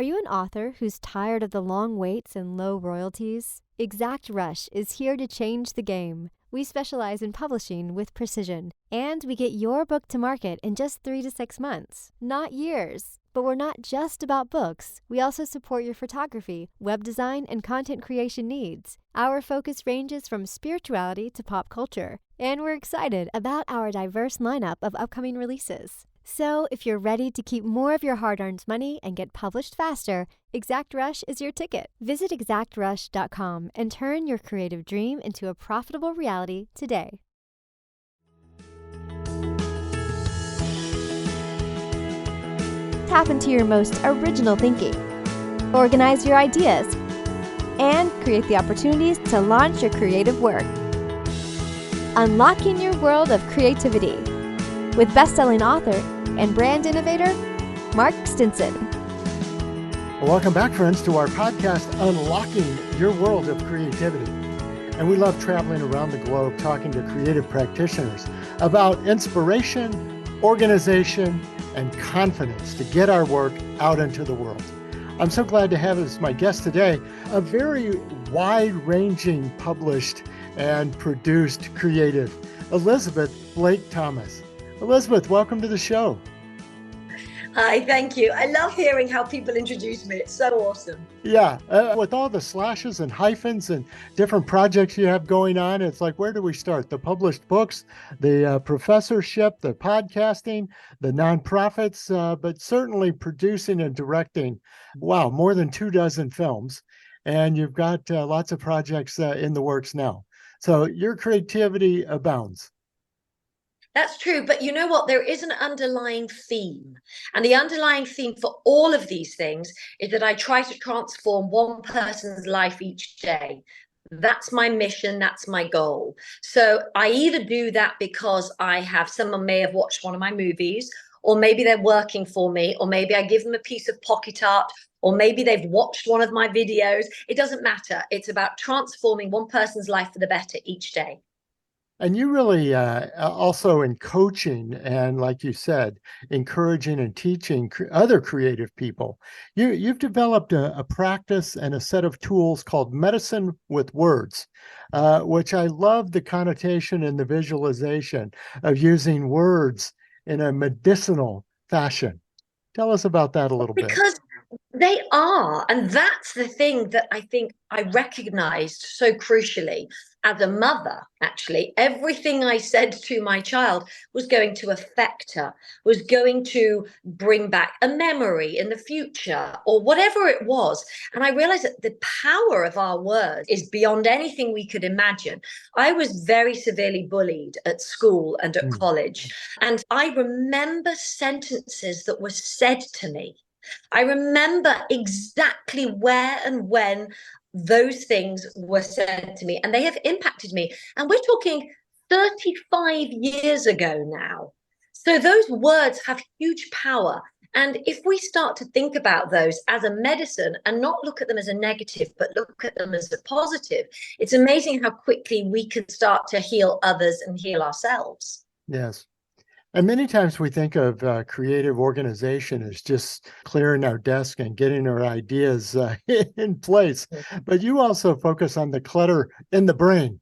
Are you an author who's tired of the long waits and low royalties? Exact Rush is here to change the game. We specialize in publishing with precision, and we get your book to market in just 3 to 6 months, not years. But we're not just about books. We also support your photography, web design, and content creation needs. Our focus ranges from spirituality to pop culture, and we're excited about our diverse lineup of upcoming releases. So, if you're ready to keep more of your hard-earned money and get published faster, Exact Rush is your ticket. Visit exactrush.com and turn your creative dream into a profitable reality today. Tap into your most original thinking, organize your ideas, and create the opportunities to launch your creative work. Unlocking your world of creativity with best-selling author and brand innovator, Mark Stinson. Welcome back, friends, to our podcast, Unlocking Your World of Creativity. And we love traveling around the globe talking to creative practitioners about inspiration, organization, and confidence to get our work out into the world. I'm so glad to have as my guest today a very wide-ranging published and produced creative, Elizabeth Blake Thomas. Elizabeth, welcome to the show. Hi, thank you. I love hearing how people introduce me. It's so awesome. Yeah, with all the slashes and hyphens and different projects you have going on, it's like, where do we start? The published books, the professorship, the podcasting, the nonprofits, but certainly producing and directing, wow, more than 24 films. And you've got lots of projects in the works now. So your creativity abounds. That's true. But you know what? There is an underlying theme. And the underlying theme for all of these things is that I try to transform one person's life each day. That's my mission. That's my goal. So I either do that because someone may have watched one of my movies, or maybe they're working for me, or maybe I give them a piece of pocket art, or maybe they've watched one of my videos. It doesn't matter. It's about transforming one person's life for the better each day. And you really also in coaching and, like you said, encouraging and teaching other creative people. You've developed a practice and a set of tools called Medicine with Words, which I love the connotation and the visualization of using words in a medicinal fashion. Tell us about that a little bit. Because they are. And that's the thing that I think I recognized so crucially as a mother. Actually, everything I said to my child was going to affect her, was going to bring back a memory in the future or whatever it was. And I realized that the power of our words is beyond anything we could imagine. I was very severely bullied at school and at college. And I remember sentences that were said to me. I remember exactly where and when those things were said to me, and they have impacted me. And we're talking 35 years ago now. So those words have huge power. And if we start to think about those as a medicine and not look at them as a negative, but look at them as a positive, it's amazing how quickly we can start to heal others and heal ourselves. Yes. And many times we think of creative organization as just clearing our desk and getting our ideas in place. But you also focus on the clutter in the brain.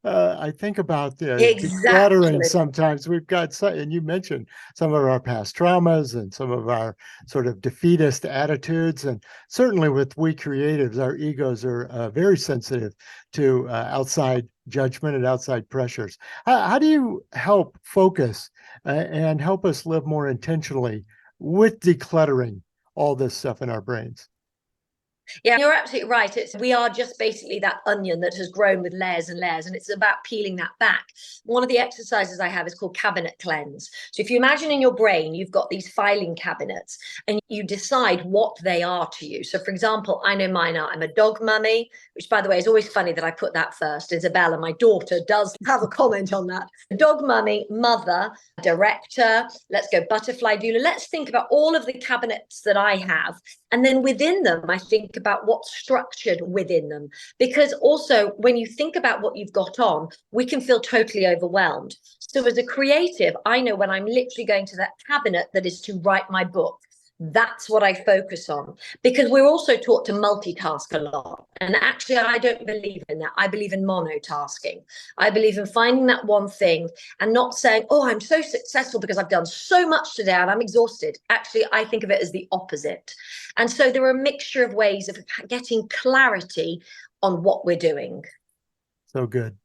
I think about decluttering sometimes. We've got, and you mentioned some of our past traumas and some of our sort of defeatist attitudes. And certainly with we creatives, our egos are very sensitive to outside judgment and outside pressures. How do you help focus and help us live more intentionally with decluttering all this stuff in our brains? Yeah, you're absolutely right. We are just basically that onion that has grown with layers and layers, and it's about peeling that back. One of the exercises I have is called cabinet cleanse. So if you imagine in your brain, you've got these filing cabinets and you decide what they are to you. So for example, I know mine are, I'm a dog mummy, which by the way is always funny that I put that first. Isabella, my daughter, does have a comment on that. Dog mummy, mother, director, let's go butterfly doula. Let's think about all of the cabinets that I have. And then within them, I think about what's structured within them. Because also, when you think about what you've got on, we can feel totally overwhelmed. So as a creative, I know when I'm literally going to that cabinet that is to write my book, That's what I focus on, because we're also taught to multitask a lot. And actually, I don't believe in that. I believe in monotasking. I believe in finding that one thing and not saying, oh, I'm so successful because I've done so much today and I'm exhausted. Actually, I think of it as the opposite. And so there are a mixture of ways of getting clarity on what we're doing. So good.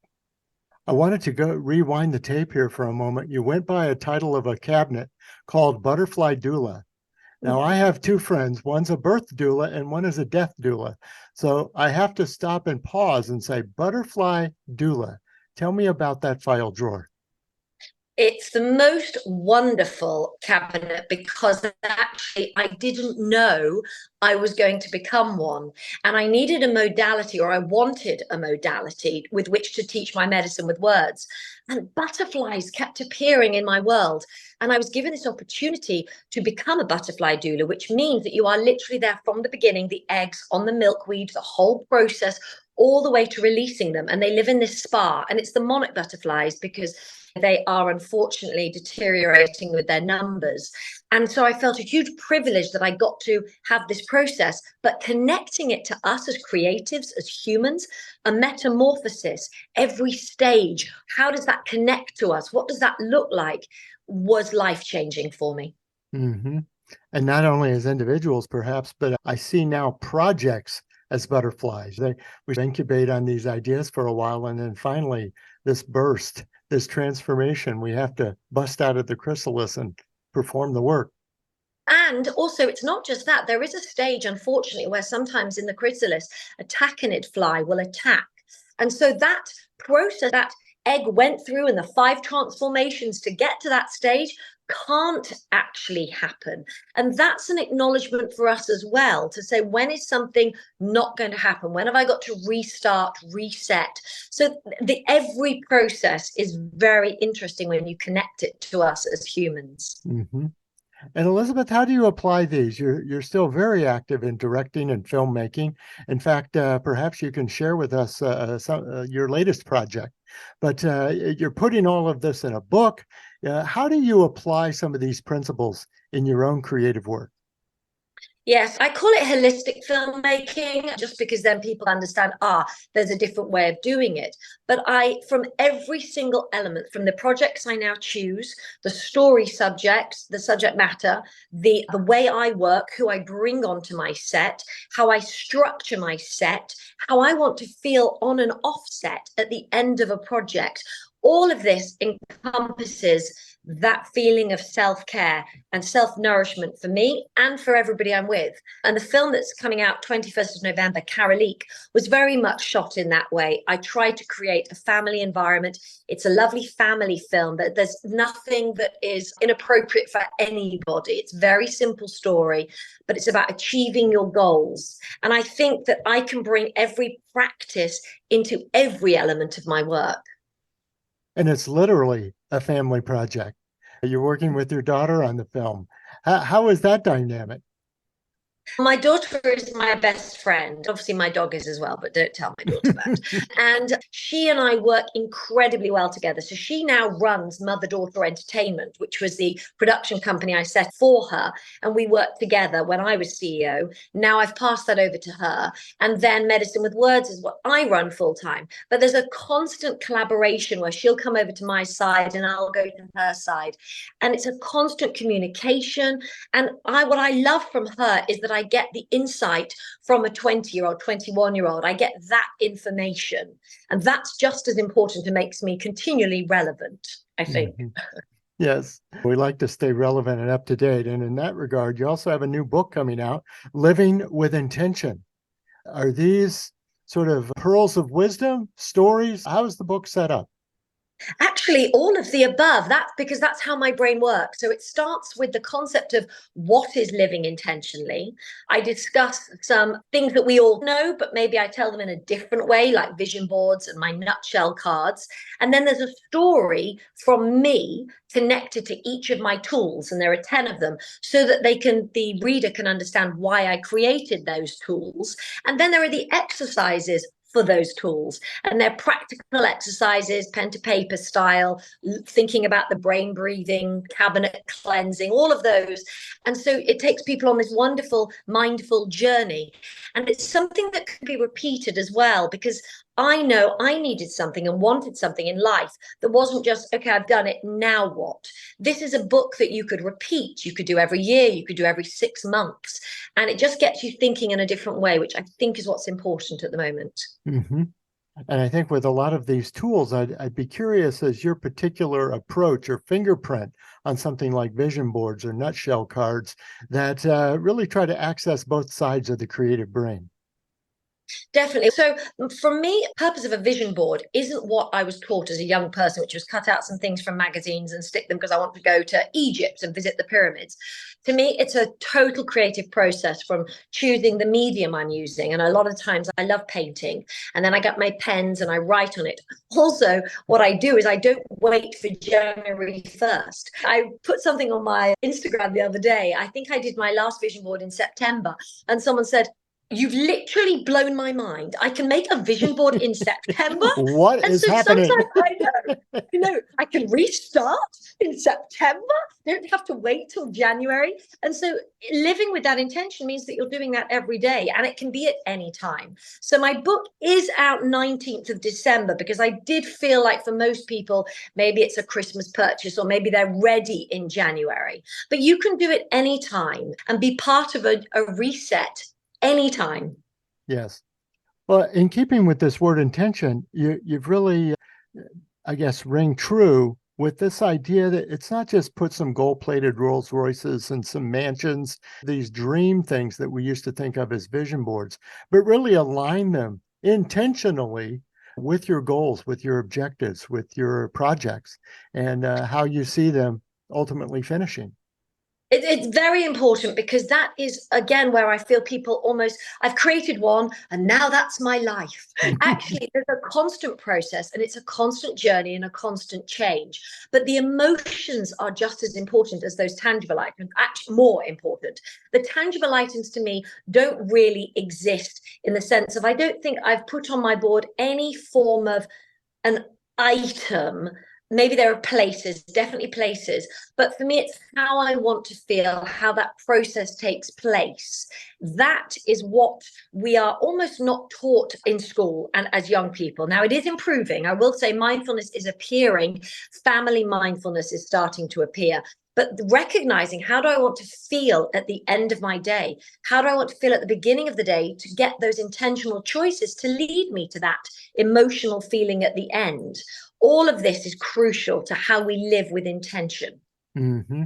I wanted to go rewind the tape here for a moment. You went by a title of a cabinet called Butterfly Doula. Now, I have two friends. One's a birth doula and one is a death doula. So I have to stop and pause and say, Butterfly Doula. Tell me about that file drawer. It's the most wonderful cabinet because actually I didn't know I was going to become one. And I needed a modality, or I wanted a modality with which to teach my medicine with words. And butterflies kept appearing in my world. And I was given this opportunity to become a butterfly doula, which means that you are literally there from the beginning, the eggs on the milkweed, the whole process, all the way to releasing them. And they live in this spa. And it's the monarch butterflies because they are unfortunately deteriorating with their numbers. And so I felt a huge privilege that I got to have this process, but connecting it to us as creatives, as humans, a metamorphosis, every stage. How does that connect to us? What does that look like? Was life-changing for me. Mm-hmm. And not only as individuals, perhaps, but I see now projects as butterflies. We incubate on these ideas for a while, and then finally this burst, this transformation, we have to bust out of the chrysalis and perform the work. And also, it's not just that. There is a stage, unfortunately, where sometimes in the chrysalis, a taconid fly will attack. And so that process, that egg went through and the 5 transformations to get to that stage can't actually happen. And that's an acknowledgement for us as well, to say, when is something not going to happen? When have I got to restart, reset? So every process is very interesting when you connect it to us as humans. Mm-hmm. And Elizabeth, how do you apply these? You're still very active in directing and filmmaking. In fact, perhaps you can share with us your latest project. But you're putting all of this in a book. How do you apply some of these principles in your own creative work? Yes, I call it holistic filmmaking just because then people understand, there's a different way of doing it. But from every single element, from the projects I now choose, the story subjects, the subject matter, the way I work, who I bring onto my set, how I structure my set, how I want to feel on and off set at the end of a project, all of this encompasses that feeling of self-care and self-nourishment for me and for everybody I'm with. And the film that's coming out 21st of November, Karalik, was very much shot in that way. I tried to create a family environment. It's a lovely family film, but there's nothing that is inappropriate for anybody. It's a very simple story, but it's about achieving your goals. And I think that I can bring every practice into every element of my work. And it's literally a family project. You're working with your daughter on the film. How is that dynamic? My daughter is my best friend. Obviously, my dog is as well, but don't tell my daughter that. And she and I work incredibly well together. So she now runs Mother Daughter Entertainment, which was the production company I set for her. And we worked together when I was CEO. Now I've passed that over to her. And then Medicine with Words is what I run full time. But there's a constant collaboration where she'll come over to my side and I'll go to her side. And it's a constant communication. And what I love from her is that I get the insight from a 20-year-old, 21-year-old. I get that information. And that's just as important and makes me continually relevant, I think. Mm-hmm. Yes, we like to stay relevant and up to date. And in that regard, you also have a new book coming out, Living with Intention. Are these sort of pearls of wisdom, stories? How is the book set up? Actually, all of the above. That's because that's how my brain works. So it starts with the concept of what is living intentionally. I discuss some things that we all know, but maybe I tell them in a different way, like vision boards and my nutshell cards. And then there's a story from me connected to each of my tools, and there are 10 of them, so that the reader can understand why I created those tools. And then there are the exercises for those tools. And they're practical exercises, pen to paper style, thinking about the brain breathing, cabinet cleansing, all of those. And so it takes people on this wonderful, mindful journey. And it's something that can be repeated as well, because I know I needed something and wanted something in life that wasn't just, okay, I've done it, now what? This is a book that you could repeat. You could do every year, you could do every 6 months. And it just gets you thinking in a different way, which I think is what's important at the moment. Mm-hmm. And I think with a lot of these tools, I'd be curious as your particular approach or fingerprint on something like vision boards or nutshell cards that really try to access both sides of the creative brain. Definitely. So for me, the purpose of a vision board isn't what I was taught as a young person, which was cut out some things from magazines and stick them because I want to go to Egypt and visit the pyramids. To me, it's a total creative process, from choosing the medium I'm using. And a lot of times I love painting, and then I get my pens and I write on it. Also, what I do is I don't wait for January 1st. I put something on my Instagram the other day. I think I did my last vision board in September, and someone said, "You've literally blown my mind. I can make a vision board in September." What And is so happening? sometimes I can restart in September. Don't have to wait till January. And so living with that intention means that you're doing that every day, and it can be at any time. So my book is out 19th of December because I did feel like for most people, maybe it's a Christmas purchase or maybe they're ready in January. But you can do it anytime and be part of a reset anytime. Yes. Well, in keeping with this word intention, you've really, I guess, ring true with this idea that it's not just put some gold-plated Rolls Royces and some mansions, these dream things that we used to think of as vision boards, but really align them intentionally with your goals, with your objectives, with your projects, and how you see them ultimately finishing. It's very important, because that is, again, where I feel people almost, I've created one and now that's my life. Actually, there's a constant process, and it's a constant journey and a constant change. But the emotions are just as important as those tangible items, actually more important. The tangible items to me don't really exist, in the sense of, I don't think I've put on my board any form of an item. Maybe there are places, definitely places, but for me, it's how I want to feel, how that process takes place. That is what we are almost not taught in school and as young people. Now, it is improving. I will say mindfulness is appearing. Family mindfulness is starting to appear. But recognizing, how do I want to feel at the end of my day? How do I want to feel at the beginning of the day to get those intentional choices to lead me to that emotional feeling at the end? All of this is crucial to how we live with intention. Mm-hmm.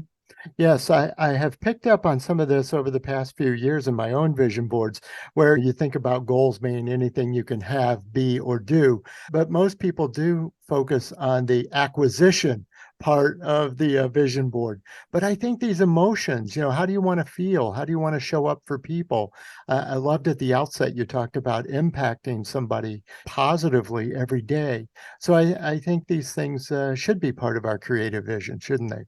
Yes, I have picked up on some of this over the past few years in my own vision boards, where you think about goals being anything you can have, be, or do. But most people do focus on the acquisition part of the vision board. But I think these emotions, how do you want to feel? How do you want to show up for people? I loved at the outset, you talked about impacting somebody positively every day. So I think these things should be part of our creative vision, shouldn't they?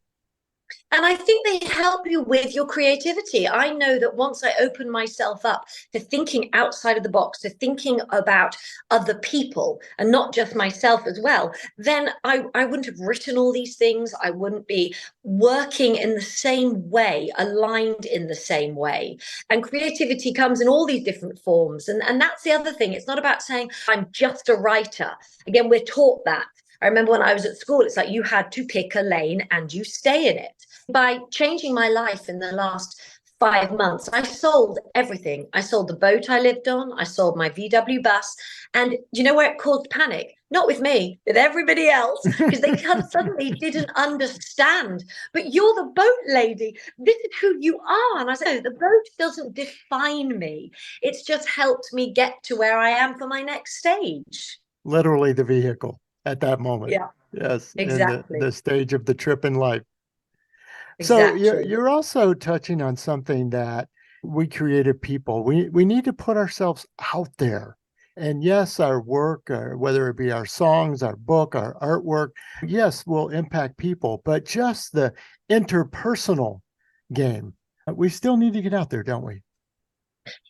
And I think they help you with your creativity. I know that once I open myself up to thinking outside of the box, to thinking about other people and not just myself as well, then I wouldn't have written all these things. I wouldn't be working in the same way, aligned in the same way. And creativity comes in all these different forms. And that's the other thing. It's not about saying, I'm just a writer. Again, we're taught that. I remember when I was at school, it's like you had to pick a lane and you stay in it. By changing my life in the last 5 months, I sold everything. I sold the boat I lived on. I sold my VW bus. And do you know where it caused panic? Not with me, with everybody else, because they suddenly didn't understand. But you're the boat lady. This is who you are. And I said, the boat doesn't define me. It's just helped me get to where I am for my next stage. Literally the vehicle at that moment. Yeah, Yes, in exactly. the stage of the trip in life. So Exactly. you're also touching on something that we creative people, we need to put ourselves out there. And yes, our work, whether it be our songs, our book, our artwork, yes, will impact people, but just the interpersonal game, we still need to get out there, don't we?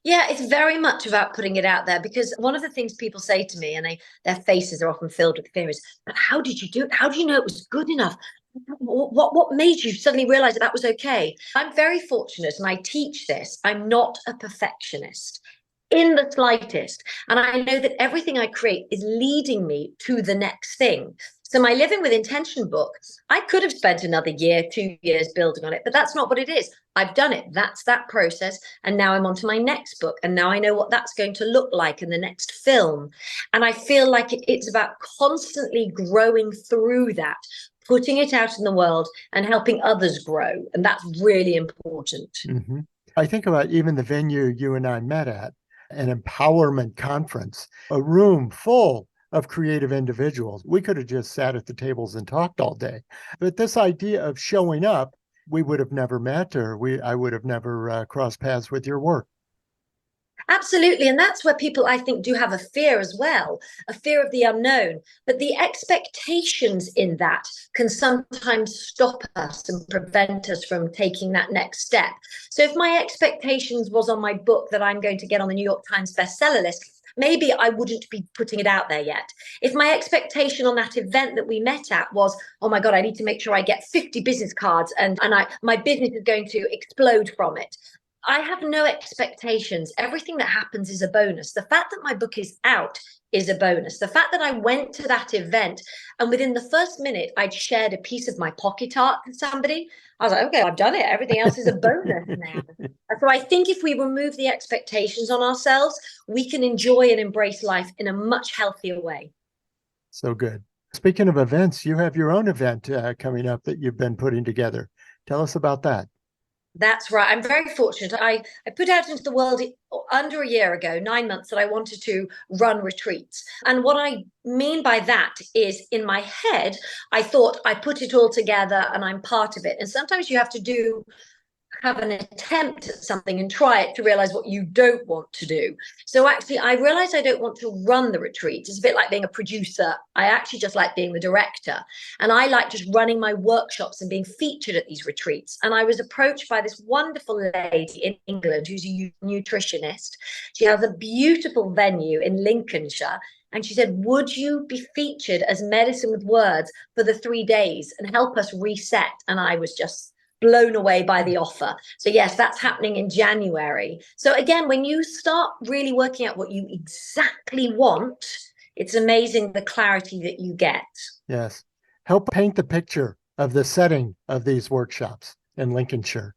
Yeah, it's very much about putting it out there, because one of the things people say to me, and their faces are often filled with fear, is, but how did you do it? How do you know it was good enough? What made you suddenly realize that was okay? I'm very fortunate, and I teach this. I'm not a perfectionist in the slightest. And I know that everything I create is leading me to the next thing. So my Living with Intention book, I could have spent another year, 2 years building on it, but that's not what it is. I've done it. That's that process. And now I'm on to my next book. And now I know what that's going to look like in the next film. And I feel like it's about constantly growing through that, putting it out in the world and helping others grow. And that's really important. Mm-hmm. I think about even the venue you and I met at, an empowerment conference, a room full of creative individuals. We could have just sat at the tables and talked all day. But this idea of showing up, we would have never met, or I would have never crossed paths with your work. Absolutely. And that's where people, I think, do have a fear as well, a fear of the unknown. But the expectations in that can sometimes stop us and prevent us from taking that next step. So if my expectations was on my book that I'm going to get on the New York Times bestseller list, maybe I wouldn't be putting it out there yet. If my expectation on that event that we met at was, oh my God, I need to make sure I get 50 business cards and my business is going to explode from it, I have no expectations. Everything that happens is a bonus. The fact that my book is out is a bonus. The fact that I went to that event and within the first minute I'd shared a piece of my pocket art with somebody, I was like, okay, I've done it. Everything else is a bonus now. So I think if we remove the expectations on ourselves, we can enjoy and embrace life in a much healthier way. So good. Speaking of events, you have your own event coming up that you've been putting together. Tell us about that. That's right. I'm very fortunate. I put out into the world under a year ago, 9 months, that I wanted to run retreats. And what I mean by that is, in my head, I thought I put it all together and I'm part of it. And sometimes you have to have an attempt at something and try it to realize what you don't want to do. So actually, I realized I don't want to run the retreat. It's a bit like being a producer. I actually just like being the director. And I like just running my workshops and being featured at these retreats. And I was approached by this wonderful lady in England who's a nutritionist. She has a beautiful venue in Lincolnshire. And she said, would you be featured as Medicine with Words for the 3 days and help us reset? And I was just blown away by the offer. So yes, that's happening in January. So again, when you start really working out what you exactly want, it's amazing the clarity that you get. Yes. Help paint the picture of the setting of these workshops in Lincolnshire.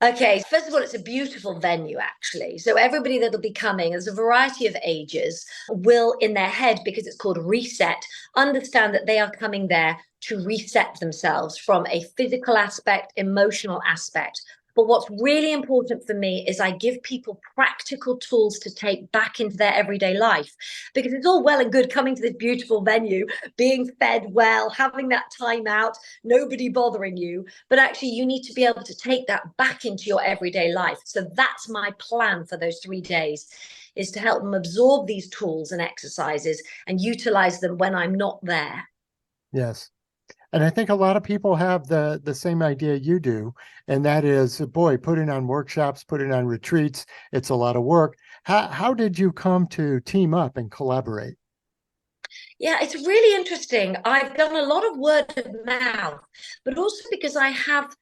Okay, first of all, it's a beautiful venue, actually. So everybody that'll be coming, there's a variety of ages, will in their head, because it's called Reset, understand that they are coming there to reset themselves from a physical aspect, emotional aspect. But what's really important for me is I give people practical tools to take back into their everyday life. Because it's all well and good coming to this beautiful venue, being fed well, having that time out, nobody bothering you. But actually, you need to be able to take that back into your everyday life. So that's my plan for those 3 days, is to help them absorb these tools and exercises and utilize them when I'm not there. Yes. And I think a lot of people have the same idea you do, and that is, boy, putting on workshops, putting on retreats, it's a lot of work. How did you come to team up and collaborate? Yeah, it's really interesting. I've done a lot of word of mouth, but also because I have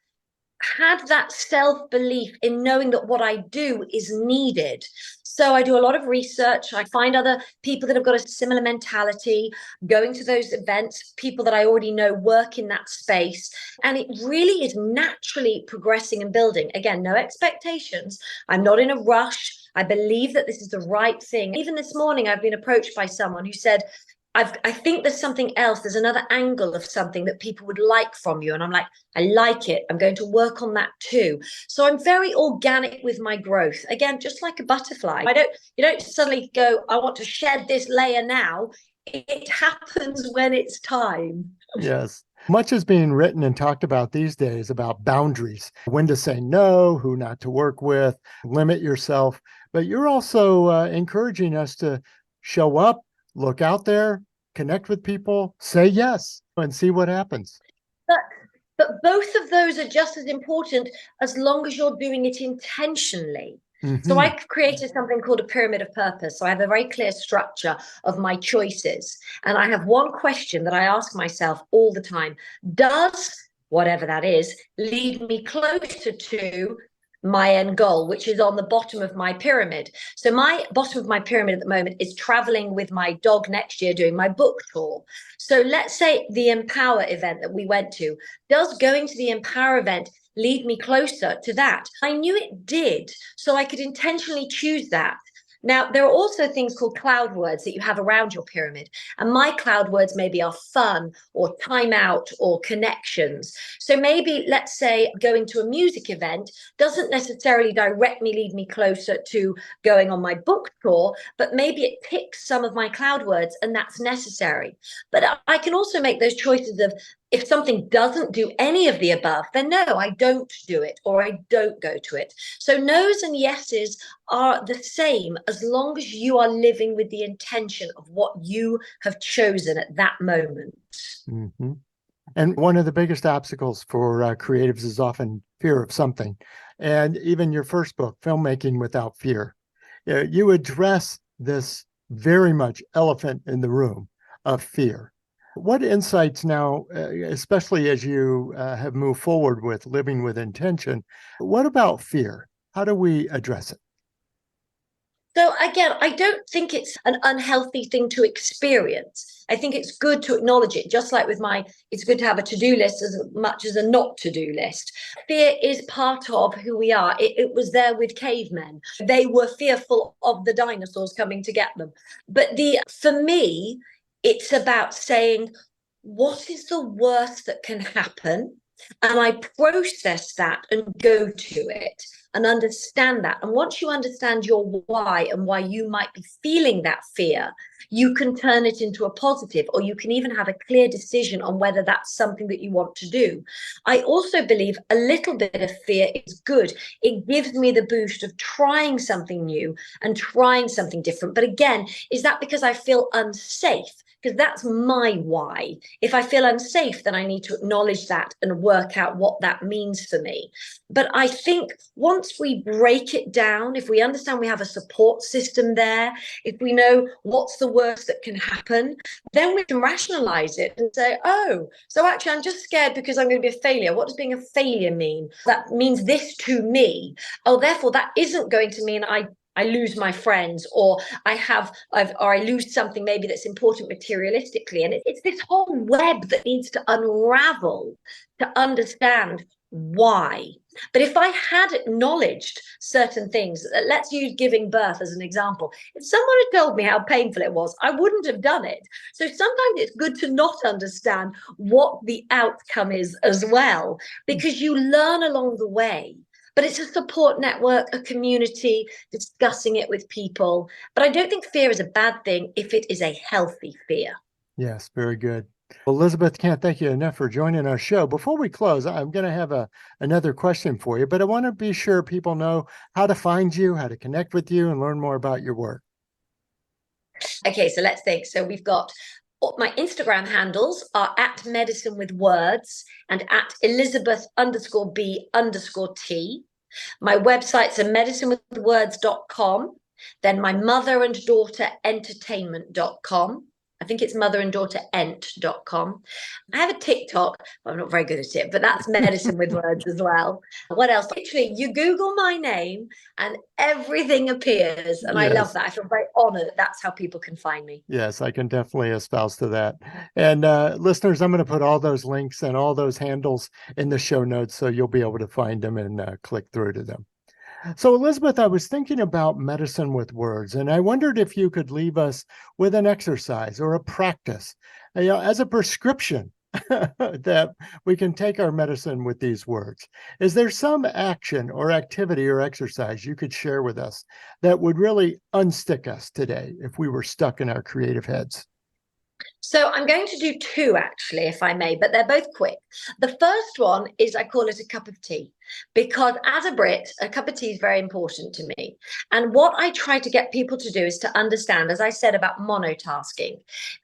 had that self-belief in knowing that what I do is needed. So I do a lot of research. I find other people that have got a similar mentality, going to those events, people that I already know work in that space. And it really is naturally progressing and building. Again, no expectations. I'm not in a rush. I believe that this is the right thing. Even this morning, I've been approached by someone who said, I think there's something else. There's another angle of something that people would like from you. And I'm like, I like it. I'm going to work on that too. So I'm very organic with my growth. Again, just like a butterfly. You don't suddenly go, I want to shed this layer now. It happens when it's time. Yes. Much is being written and talked about these days about boundaries, when to say no, who not to work with, limit yourself. But you're also encouraging us to show up, look out there, connect with people, say yes, and see what happens. But both of those are just as important as long as you're doing it intentionally. So I created something called a pyramid of purpose. So I have a very clear structure of my choices. And I have one question that I ask myself all the time. Does whatever that is lead me closer to my end goal, which is on the bottom of my pyramid? So my bottom of my pyramid at the moment is traveling with my dog next year doing my book tour. So let's say the Empower event that we went to, does going to the Empower event lead me closer to that? I knew it did, so I could intentionally choose that. Now, there are also things called cloud words that you have around your pyramid. And my cloud words maybe are fun or time out or connections. So maybe, let's say, going to a music event doesn't necessarily directly lead me closer to going on my book tour, but maybe it picks some of my cloud words and that's necessary. But I can also make those choices of, if something doesn't do any of the above, then no, I don't do it, or I don't go to it. So no's and yeses are the same as long as you are living with the intention of what you have chosen at that moment. Mm-hmm. And one of the biggest obstacles for creatives is often fear of something. And even your first book, Filmmaking Without Fear, you address this very much elephant in the room of fear. What insights now, especially as you have moved forward with living with intention, what about fear? How do we address it? So again, I don't think it's an unhealthy thing to experience. I think it's good to acknowledge it, just like with it's good to have a to-do list as much as a not to-do list. Fear is part of who we are. It was there with cavemen. They were fearful of the dinosaurs coming to get them. But for me, it's about saying, what is the worst that can happen? And I process that and go to it and understand that. And once you understand your why and why you might be feeling that fear, you can turn it into a positive, or you can even have a clear decision on whether that's something that you want to do. I also believe a little bit of fear is good. It gives me the boost of trying something new and trying something different. But again, is that because I feel unsafe? Because that's my why. If I feel unsafe, then I need to acknowledge that and work out what that means for me. But I think once we break it down, if we understand we have a support system there, if we know what's the worst that can happen, then we can rationalize it and say, oh, so actually I'm just scared because I'm going to be a failure. What does being a failure mean? That means this to me. Oh, therefore that isn't going to mean I lose my friends, or I lose something maybe that's important materialistically. And it's this whole web that needs to unravel to understand why. But if I had acknowledged certain things, let's use giving birth as an example. If someone had told me how painful it was, I wouldn't have done it. So sometimes it's good to not understand what the outcome is as well, because you learn along the way. But it's a support network, a community, discussing it with people. But I don't think fear is a bad thing if it is a healthy fear. Yes, very good. Well, Elizabeth, can't thank you enough for joining our show. Before we close, I'm going to have another question for you, but I want to be sure people know how to find you, how to connect with you, and learn more about your work. Okay, so let's think. So we've got my Instagram handles are at Medicine with Words and at Elizabeth_B_T. My websites are medicinewithwords.com, then my mother and daughter entertainment.com. I think it's motheranddaughterenT.com. I have a TikTok, but I'm not very good at it, but that's Medicine with Words as well. What else? Literally, you Google my name and everything appears. And Yes. I love that. I feel very honored. That's how people can find me. Yes, I can definitely espouse to that. And listeners, I'm going to put all those links and all those handles in the show notes so you'll be able to find them and click through to them. So, Elizabeth, I was thinking about medicine with words, and I wondered if you could leave us with an exercise or a practice, as a prescription that we can take our medicine with these words. Is there some action or activity or exercise you could share with us that would really unstick us today if we were stuck in our creative heads? So I'm going to do two actually, if I may, but they're both quick. The first one is I call it a cup of tea because as a Brit, a cup of tea is very important to me. And what I try to get people to do is to understand, as I said about monotasking,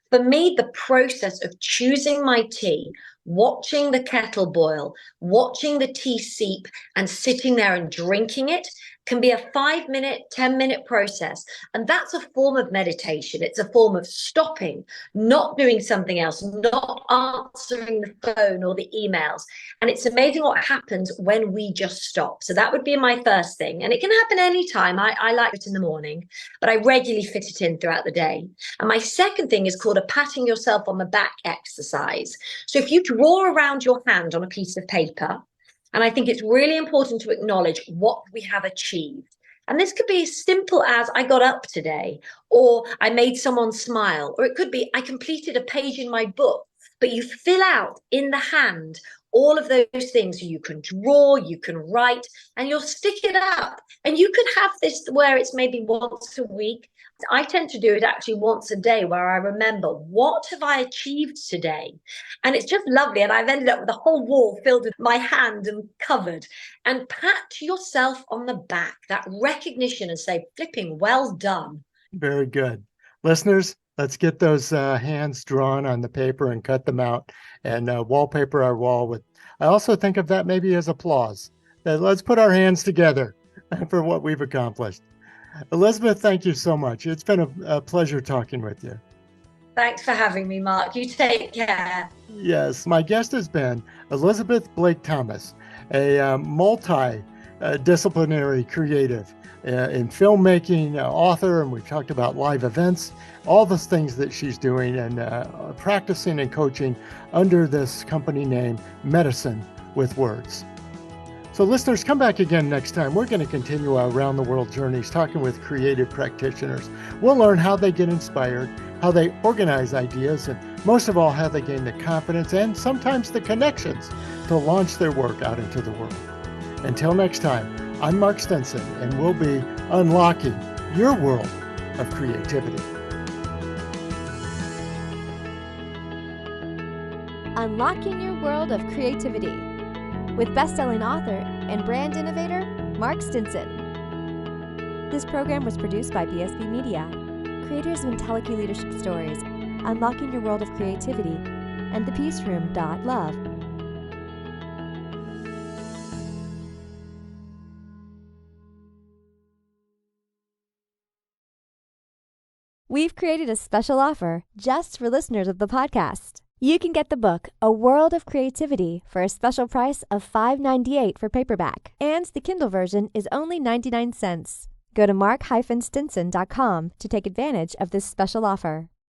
for me, the process of choosing my tea, watching the kettle boil, watching the tea seep, and sitting there and drinking it can be a 5 minute, 10-minute process. And that's a form of meditation. It's a form of stopping, not doing something else, not answering the phone or the emails. And it's amazing what happens when we just stop. So that would be my first thing. And it can happen anytime. I like it in the morning, but I regularly fit it in throughout the day. And my second thing is called a patting yourself on the back exercise. So if you draw around your hand on a piece of paper, and I think it's really important to acknowledge what we have achieved. And this could be as simple as I got up today, or I made someone smile, or it could be I completed a page in my book. But you fill out in the hand all of those things. You can draw, you can write, and you'll stick it up. And you could have this where it's maybe once a week. I tend to do it actually once a day where I remember what have I achieved today. And it's just lovely. And I've ended up with a whole wall filled with my hand and covered. And pat yourself on the back, that recognition, and say, flipping well done. Very good. Listeners, let's get those hands drawn on the paper and cut them out and wallpaper our wall with. I also think of that maybe as applause. Let's put our hands together for what we've accomplished. Elizabeth, thank you so much. It's been a pleasure talking with you. Thanks for having me, Mark. You take care. Yes, my guest has been Elizabeth Blake Thomas, a multi-disciplinary creative in filmmaking, author, and we've talked about live events, all the things that she's doing and practicing and coaching under this company name, Medicine with Words. So listeners, come back again next time. We're going to continue our around the world journeys, talking with creative practitioners. We'll learn how they get inspired, how they organize ideas, and most of all, how they gain the confidence and sometimes the connections to launch their work out into the world. Until next time, I'm Mark Stinson, and we'll be unlocking your world of creativity. Unlocking Your World of Creativity with best-selling author and brand innovator, Mark Stinson. This program was produced by BSB Media, creators of IntelliKey Leadership Stories, Unlocking Your World of Creativity, and thepeaceroom.love. We've created a special offer just for listeners of the podcast. You can get the book, A World of Creativity, for a special price of $5.98 for paperback, and the Kindle version is only 99 cents. Go to mark-stinson.com to take advantage of this special offer.